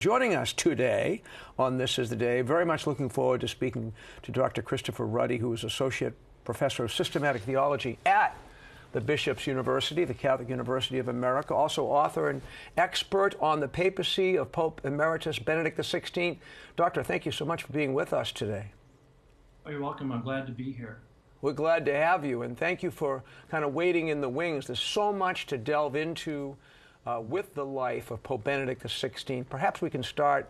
Joining us today on This Is the Day, very much looking forward to speaking to Dr. Christopher Ruddy, who is Associate Professor of Systematic Theology at the Bishop's University, the Catholic University of America, also author and expert on the papacy of Pope Emeritus Benedict XVI. Doctor, thank you so much for being with us today. Oh, you're welcome. I'm glad to be here. We're glad to have you, and thank you for kind of waiting in the wings. There's so much to delve into with the life of Pope Benedict XVI. Perhaps we can start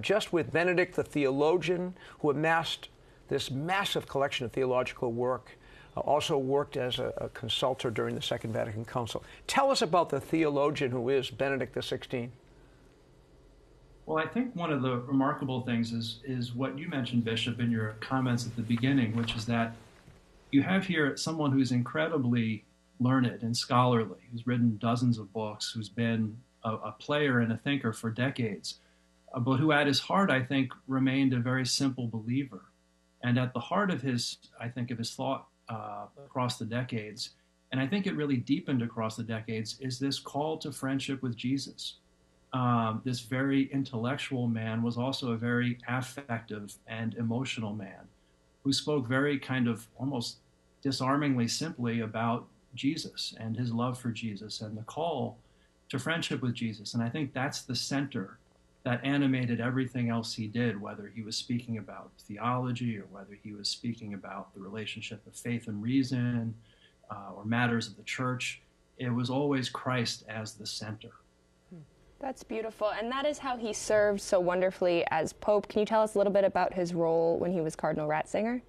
just with Benedict, the theologian, who amassed this massive collection of theological work, also worked as a consultor during the Second Vatican Council. Tell us about the theologian who is Benedict XVI. Well, I think one of the remarkable things is what you mentioned, Bishop, in your comments at the beginning, which is that you have here someone who's incredibly learned and scholarly, who's written dozens of books, who's been a player and a thinker for decades, but who at his heart, I think, remained a very simple believer. And at the heart of his thought across the decades, and I think it really deepened across the decades, is this call to friendship with Jesus. This very intellectual man was also a very affective and emotional man who spoke very kind of almost disarmingly simply about Jesus and his love for Jesus and the call to friendship with Jesus. And I think that's the center that animated everything else he did, whether he was speaking about theology or whether he was speaking about the relationship of faith and reason or matters of the church. It was always Christ as the center. That's beautiful. And that is how he served so wonderfully as Pope. Can you tell us a little bit about his role when he was Cardinal Ratzinger?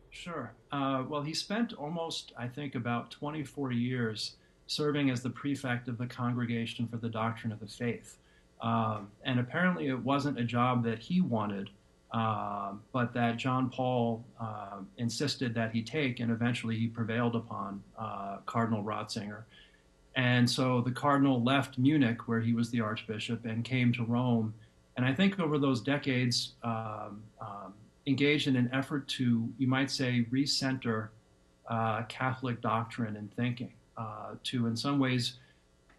Sure. Well, he spent almost, I think, about 24 years serving as the prefect of the Congregation for the Doctrine of the Faith. And apparently it wasn't a job that he wanted, but that John Paul insisted that he take, and eventually he prevailed upon Cardinal Ratzinger. And so the cardinal left Munich, where he was the archbishop, and came to Rome. And I think over those decades, engaged in an effort to, you might say, recenter Catholic doctrine and thinking, to in some ways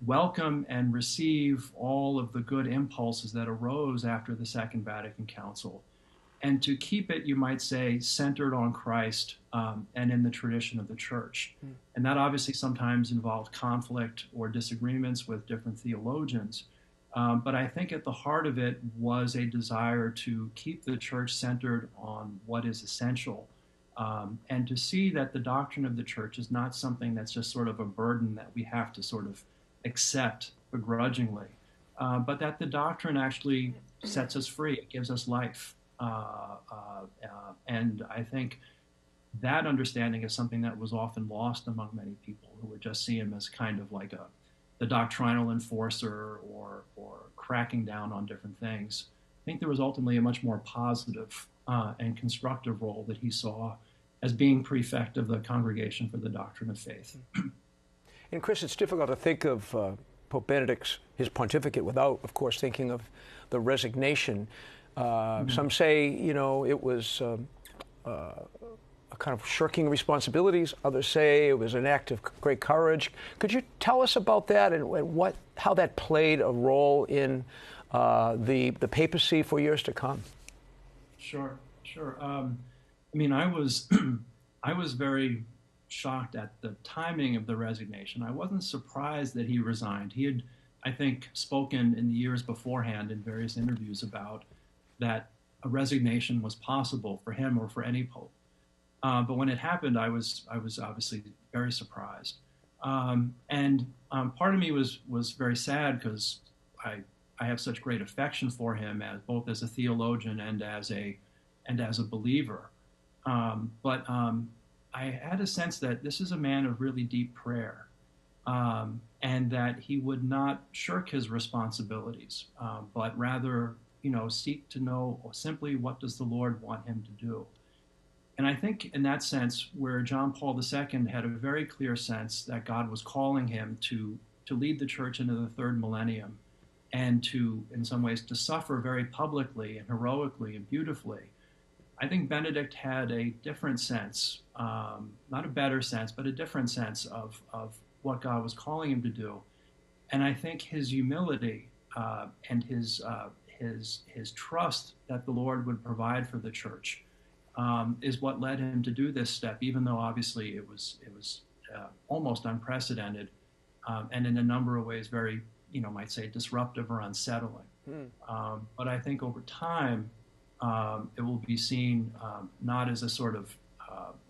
welcome and receive all of the good impulses that arose after the Second Vatican Council, and to keep it, you might say, centered on Christ and in the tradition of the Church. And that obviously sometimes involved conflict or disagreements with different theologians. But I think at the heart of it was a desire to keep the Church centered on what is essential, and to see that the doctrine of the Church is not something that's just sort of a burden that we have to sort of accept begrudgingly, but that the doctrine actually sets us free, it gives us life. And I think that understanding is something that was often lost among many people who would just see him as kind of like the doctrinal enforcer or cracking down on different things. I think there was ultimately a much more positive and constructive role that he saw as being prefect of the Congregation for the Doctrine of Faith. And Chris, it's difficult to think of Pope Benedict's, his pontificate, without, of course, thinking of the resignation. Some say, it was a kind of shirking responsibilities. Others say it was an act of great courage. Could you tell us about that and how that played a role in the papacy for years to come? Sure. I was I was very shocked at the timing of the resignation. I wasn't surprised that he resigned. He had, I think, spoken in the years beforehand in various interviews about that a resignation was possible for him or for any pope. But when it happened, I was obviously very surprised. And part of me was very sad because I have such great affection for him both as a theologian and as a believer. But I had a sense that this is a man of really deep prayer, and that he would not shirk his responsibilities, but rather, seek to know simply what does the Lord want him to do. And I think in that sense, where John Paul II had a very clear sense that God was calling him to lead the church into the third millennium and to, in some ways, to suffer very publicly and heroically and beautifully, I think Benedict had a different sense, not a better sense, but a different sense of what God was calling him to do. And I think his humility and his trust that the Lord would provide for the church is what led him to do this step, even though obviously it was almost unprecedented, and in a number of ways very, might say disruptive or unsettling. But I think over time it will be seen not as a sort of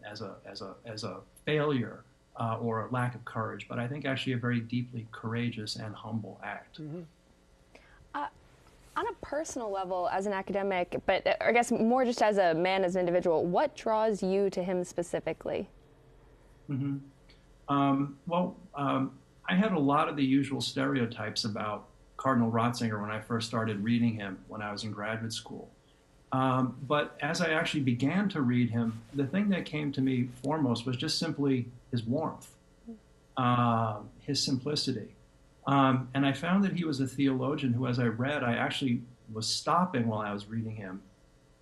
as a failure or a lack of courage, but I think actually a very deeply courageous and humble act. On a personal level, as an academic, but I guess more just as a man, as an individual, what draws you to him specifically? I had a lot of the usual stereotypes about Cardinal Ratzinger when I first started reading him when I was in graduate school. But as I actually began to read him, the thing that came to me foremost was just simply his warmth, his simplicity. And I found that he was a theologian who, as I read, I actually was stopping while I was reading him,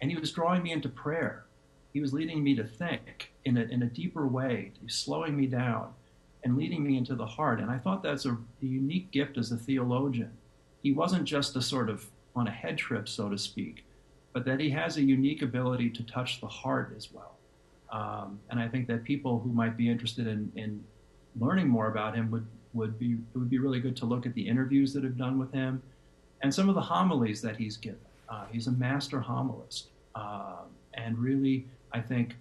and he was drawing me into prayer. He was leading me to think in a deeper way, slowing me down and leading me into the heart. And I thought that's a unique gift as a theologian. He wasn't just a sort of on a head trip, so to speak, but that he has a unique ability to touch the heart as well. And I think that people who might be interested in learning more about him it would be really good to look at the interviews that have done with him and some of the homilies that he's given. He's a master homilist. And really, I think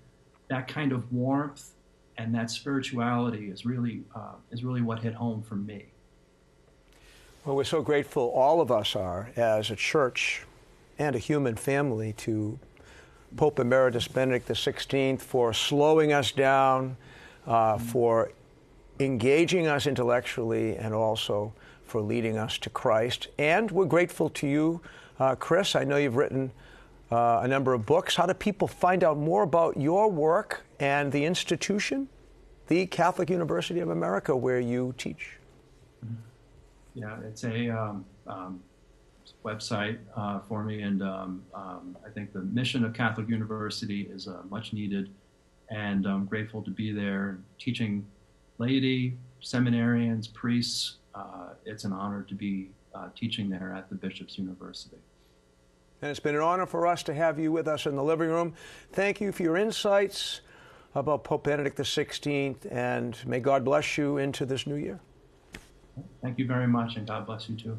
that kind of warmth and that spirituality is really what hit home for me. Well, we're so grateful, all of us are, as a church and a human family, to Pope Emeritus Benedict XVI for slowing us down, for engaging us intellectually, and also for leading us to Christ. And we're grateful to you, Chris. I know you've written a number of books. How do people find out more about your work and the institution, the Catholic University of America, where you teach? Yeah, it's a website for me, and I think the mission of Catholic University is much needed, and I'm grateful to be there teaching laity, seminarians, priests. It's an honor to be teaching there at the Bishop's University. And it's been an honor for us to have you with us in the living room. Thank you for your insights about Pope Benedict XVI, and may God bless you into this new year. Thank you very much, and God bless you too.